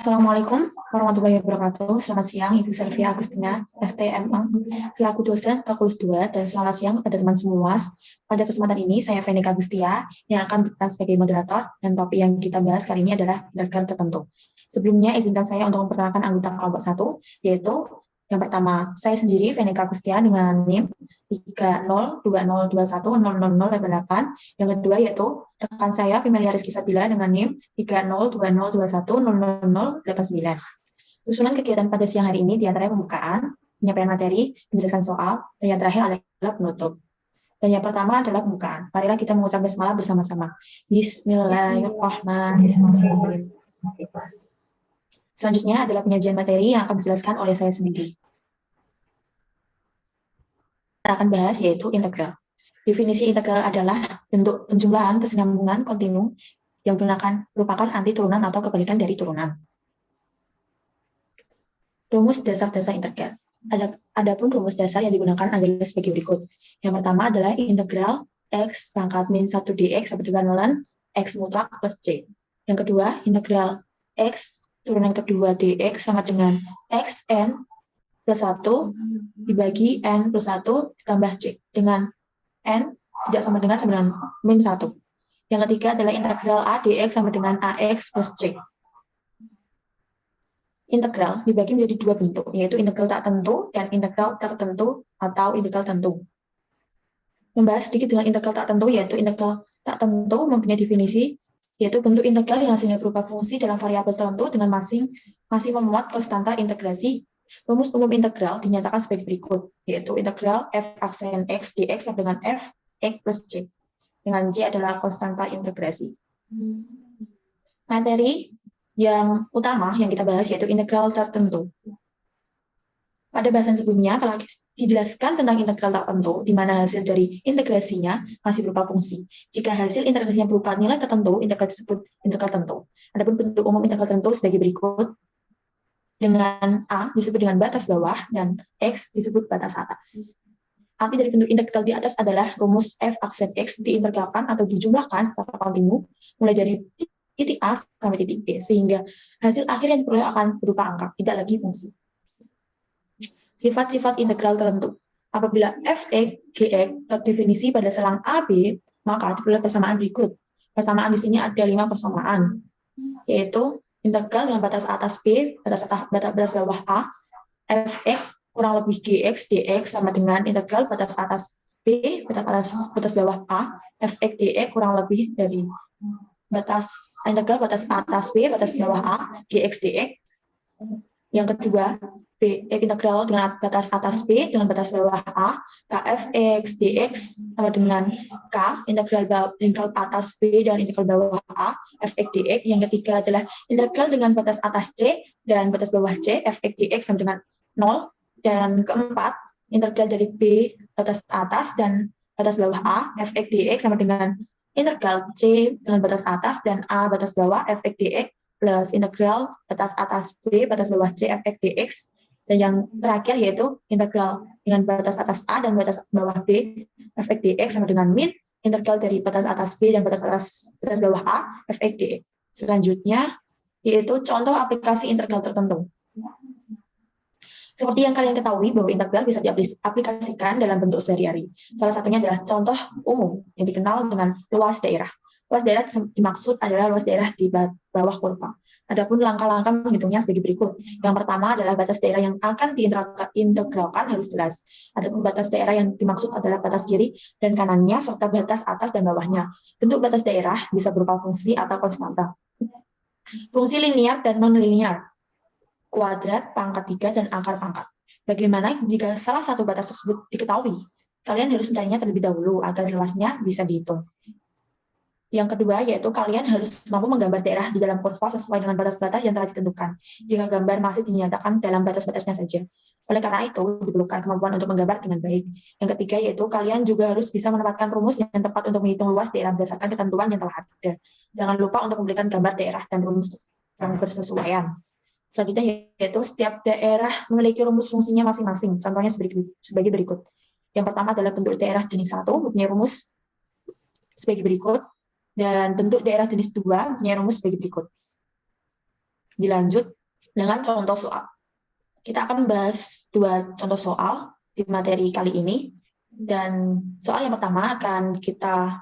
Assalamualaikum warahmatullahi wabarakatuh. Selamat siang, Ibu Selvia Agustina, STMA, selaku dosen Kalkulus 2, dan selamat siang kepada teman semua. Pada kesempatan ini, saya Venika Agustia, yang akan berperan sebagai moderator, dan topik yang kita bahas kali ini adalah integral tertentu. Sebelumnya, izinkan saya untuk memperkenalkan anggota kelompok 1, yaitu yang pertama, saya sendiri, Venika Agustia, dengan NIM 3020210088. Yang kedua, yaitu rekan saya, Pimelia Rizky Sabila, dengan NIM 3020210089. Susunan kegiatan pada siang hari ini diantaranya pembukaan, penyampaian materi, penjelasan soal, dan yang terakhir adalah penutup. Dan yang pertama adalah pembukaan. Marilah kita mengucap basmalah bersama-sama. Bismillahirrahmanirrahim. Selanjutnya adalah penyajian materi yang akan dijelaskan oleh saya sendiri. Kita akan bahas yaitu integral. Definisi integral adalah bentuk penjumlahan kesinambungan kontinu yang merupakan anti turunan atau kebalikan dari turunan. Rumus dasar-dasar integral. Adapun rumus dasar yang digunakan adalah sebagai berikut. Yang pertama adalah integral x pangkat min 1 dx sama dengan ln x mutlak plus c. Yang kedua, integral x turunan kedua dx sama dengan xn plus 1 dibagi n plus 1 ditambah c dengan n tidak sama dengan min 1. Yang ketiga adalah integral a dx sama dengan ax plus c. Integral dibagi menjadi dua bentuk, yaitu integral tak tentu dan integral tertentu atau integral tentu. Membahas sedikit dengan integral tak tentu, yaitu integral tak tentu mempunyai definisi, yaitu bentuk integral yang hasilnya berupa fungsi dalam variabel tertentu dengan masih memuat konstanta integrasi. Rumus umum integral dinyatakan sebagai berikut, yaitu integral f aksen x dx sama dengan f x plus c, dengan c adalah konstanta integrasi. Materi yang utama yang kita bahas yaitu integral tertentu. Pada bahasan sebelumnya telah dijelaskan tentang integral tertentu, di mana hasil dari integrasinya masih berupa fungsi. Jika hasil integrasinya berupa nilai tertentu, integral disebut integral tentu. Adapun bentuk umum integral tertentu sebagai berikut, dengan A disebut dengan batas bawah dan X disebut batas atas. Arti dari bentuk integral di atas adalah rumus f aksen X diintegralkan atau dijumlahkan secara kontinu, mulai dari titik A sampai titik B, sehingga hasil akhir yang diperoleh akan berupa angka, tidak lagi fungsi. Sifat-sifat integral tertentu. Apabila f(x), gx terdefinisi pada selang AB, maka diperoleh persamaan berikut. Persamaan di sini ada 5 persamaan, yaitu integral dengan batas atas B, batas bawah A, fx kurang lebih gx dx sama dengan integral batas atas B, batas bawah A, fx dx kurang lebih dari integral batas atas B, batas bawah A, gx dx. Yang kedua, integral dengan batas atas B dengan batas bawah A, kfx dx sama dengan K, integral atas B dan integral bawah A, fx dx. Yang ketiga adalah integral dengan batas atas C dan batas bawah C, fx dx sama dengan 0. Dan keempat, integral dari B batas atas dan batas bawah A, fx dx sama dengan integral C dengan batas atas dan A batas bawah, fx dx, plus integral batas atas B batas bawah C, fx dx. Dan yang terakhir yaitu integral dengan batas atas A dan batas bawah B, fx dx sama dengan min integral dari batas atas B dan batas bawah A, fx dx. Selanjutnya yaitu contoh aplikasi integral tertentu. Seperti yang kalian ketahui bahwa integral bisa diaplikasikan dalam bentuk sehari-hari. Salah satunya adalah contoh umum yang dikenal dengan luas daerah. Luas daerah dimaksud adalah luas daerah di bawah kurva. Adapun langkah-langkah menghitungnya sebagai berikut. Yang pertama adalah batas daerah yang akan diintegralkan harus jelas. Adapun batas daerah yang dimaksud adalah batas kiri dan kanannya serta batas atas dan bawahnya. Bentuk batas daerah bisa berupa fungsi atau konstanta. Fungsi linear dan non-linear, kuadrat, pangkat 3, dan akar pangkat. Bagaimana jika salah satu batas tersebut diketahui? Kalian harus mencarinya terlebih dahulu agar luasnya bisa dihitung. Yang kedua, yaitu kalian harus mampu menggambar daerah di dalam kurva sesuai dengan batas-batas yang telah ditentukan. Jika gambar masih dinyatakan dalam batas-batasnya saja. Oleh karena itu, diperlukan kemampuan untuk menggambar dengan baik. Yang ketiga, yaitu kalian juga harus bisa menempatkan rumus yang tepat untuk menghitung luas daerah berdasarkan ketentuan yang telah ada. Jangan lupa untuk memberikan gambar daerah dan rumus yang bersesuaian. Selanjutnya yaitu setiap daerah memiliki rumus fungsinya masing-masing. Contohnya sebagai berikut. Yang pertama adalah bentuk daerah jenis 1 mempunyai rumus sebagai berikut, dan bentuk daerah jenis 2 mempunyai rumus sebagai berikut. Dilanjut dengan contoh soal. Kita akan bahas 2 contoh soal di materi kali ini. Dan soal yang pertama akan kita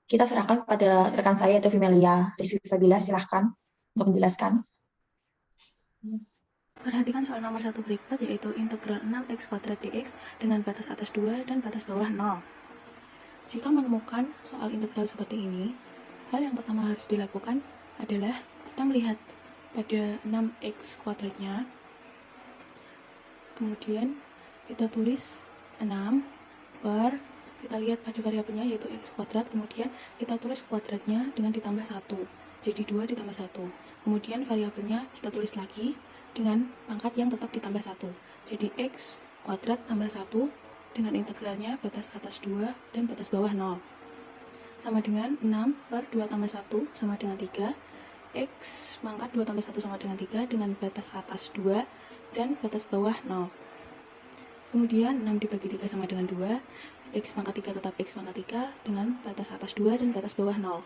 serahkan pada rekan saya yaitu Vimelia. Rizky Sabila, silahkan untuk menjelaskan. Perhatikan soal nomor 1 berikut, yaitu integral 6x kuadrat dx dengan batas atas 2 dan batas bawah 0. Jika menemukan soal integral seperti ini, hal yang pertama harus dilakukan adalah kita melihat pada 6x kuadratnya, kemudian kita tulis 6 per, kita lihat pada variabelnya yaitu x kuadrat, kemudian kita tulis kuadratnya dengan ditambah 1, jadi 2 ditambah 1. Kemudian variabelnya kita tulis lagi dengan pangkat yang tetap ditambah 1, jadi x kuadrat tambah 1 dengan integralnya batas atas 2 dan batas bawah 0 sama dengan 6 per 2 tambah 1 sama dengan 3, x pangkat 2 tambah 1 sama dengan 3 dengan batas atas 2 dan batas bawah 0. Kemudian 6 dibagi 3 sama dengan 2, x pangkat 3 tetap x pangkat 3 dengan batas atas 2 dan batas bawah 0.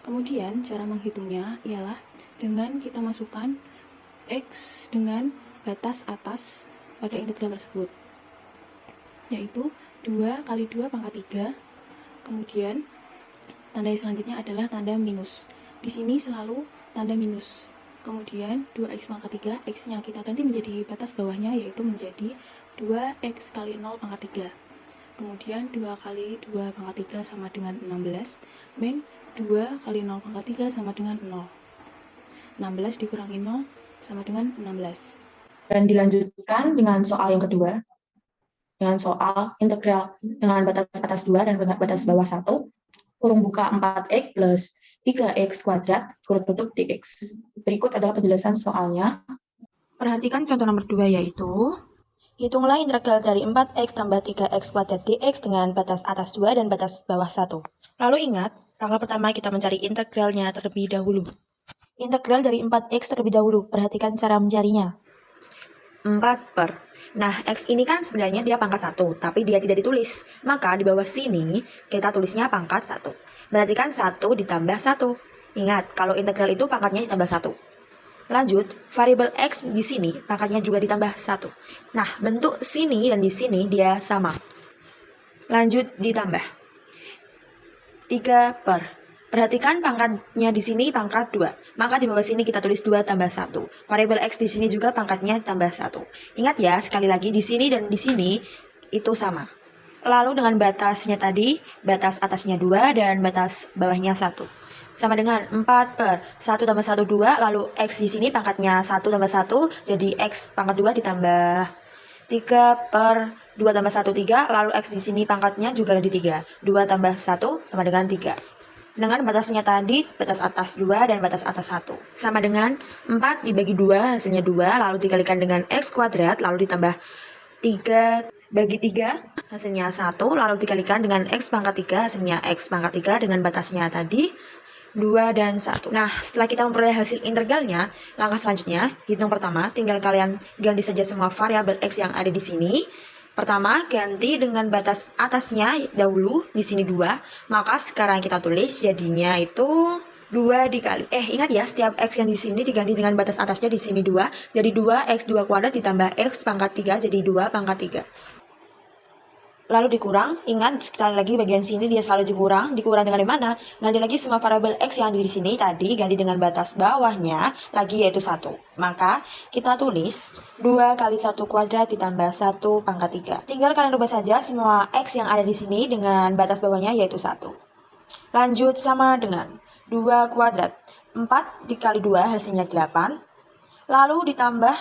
Kemudian cara menghitungnya ialah dengan kita masukkan x dengan batas atas pada integral tersebut, yaitu 2 kali 2 pangkat 3, kemudian tanda selanjutnya adalah tanda minus. Di sini selalu tanda minus. Kemudian 2x pangkat 3, x-nya kita ganti menjadi batas bawahnya, yaitu menjadi 2x kali 0 pangkat 3. Kemudian 2 kali 2 pangkat 3 sama dengan 16, min 2 kali 0 pangkat 3 sama dengan 0. 16 dikurangi 0 sama dengan 16. Dan dilanjutkan dengan soal yang kedua, dengan soal integral dengan batas atas 2 dan batas bawah 1, kurung buka 4x plus 3x kuadrat, kurung tutup dx. Berikut adalah penjelasan soalnya. Perhatikan contoh nomor 2, yaitu hitunglah integral dari 4x tambah 3x kuadrat dx dengan batas atas 2 dan batas bawah 1. Lalu ingat, langkah pertama kita mencari integralnya terlebih dahulu. Integral dari 4x terlebih dahulu, perhatikan cara mencarinya. 4 per. Nah, x ini kan sebenarnya dia pangkat 1, tapi dia tidak ditulis. Maka di bawah sini kita tulisnya pangkat 1. Berarti kan 1 ditambah 1. Ingat, kalau integral itu pangkatnya ditambah 1. Lanjut, variabel x di sini pangkatnya juga ditambah 1. Nah, bentuk sini dan di sini dia sama. Lanjut ditambah. 3 per. Perhatikan pangkatnya di sini pangkat 2. Maka di bawah sini kita tulis 2 tambah 1. Variabel x di sini juga pangkatnya tambah 1. Ingat ya, sekali lagi di sini dan di sini itu sama. Lalu dengan batasnya tadi, batas atasnya 2 dan batas bawahnya 1. Sama dengan 4 per 1 tambah 1, 2. Lalu x di sini pangkatnya 1 tambah 1. Jadi x pangkat 2 ditambah 3 per 2 tambah 1, 3. Lalu x di sini pangkatnya juga ada di 3. 2 tambah 1 sama dengan 3. Dengan batasnya tadi, batas atas 2 dan batas atas 1. Sama dengan 4 dibagi 2, hasilnya 2. Lalu dikalikan dengan x kuadrat, lalu ditambah 3 bagi 3, hasilnya 1. Lalu dikalikan dengan x pangkat 3, hasilnya x pangkat 3 dengan batasnya tadi 2 dan 1. Nah, setelah kita memperoleh hasil integralnya, langkah selanjutnya, hitung pertama, tinggal kalian ganti saja semua variabel x yang ada di sini. Pertama, ganti dengan batas atasnya dahulu, di sini 2. Maka sekarang kita tulis jadinya itu 2 dikali. Ingat ya, setiap x yang di sini diganti dengan batas atasnya di sini 2. Jadi 2x2 kuadrat ditambah x pangkat 3, jadi 2 pangkat 3. Lalu dikurang, ingat sekali lagi bagian sini dia selalu dikurang dengan mana? Ganti lagi semua variabel x yang ada di sini tadi, ganti dengan batas bawahnya lagi yaitu 1. Maka kita tulis 2 kali 1 kuadrat ditambah 1 pangkat 3. Tinggal kalian rubah saja semua x yang ada di sini dengan batas bawahnya yaitu 1. Lanjut sama dengan 2 kuadrat. 4 dikali 2 hasilnya 8. Lalu ditambah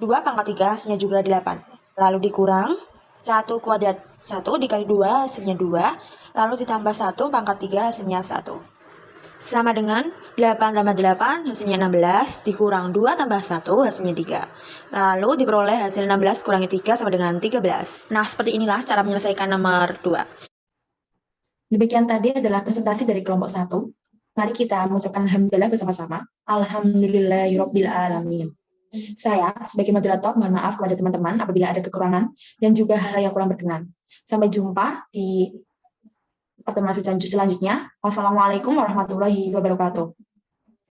2 pangkat 3 hasilnya juga 8. Lalu dikurang 1 kuadrat. 1 dikali 2 hasilnya 2. Lalu ditambah 1 pangkat 3 hasilnya 1. Sama dengan 8 tambah 8 hasilnya 16. Dikurang 2 tambah 1 hasilnya 3. Lalu diperoleh hasil 16 kurangi 3 sama dengan 13. Nah, seperti inilah cara menyelesaikan nomor 2. Demikian tadi adalah presentasi dari kelompok 1. Mari kita mengucapkan alhamdulillah bersama-sama. Alhamdulillahirabbil alamin. Saya sebagai moderator mohon maaf kepada teman-teman apabila ada kekurangan dan juga hal yang kurang berkenan. Sampai jumpa di pertemuan selanjutnya. Wassalamualaikum warahmatullahi wabarakatuh.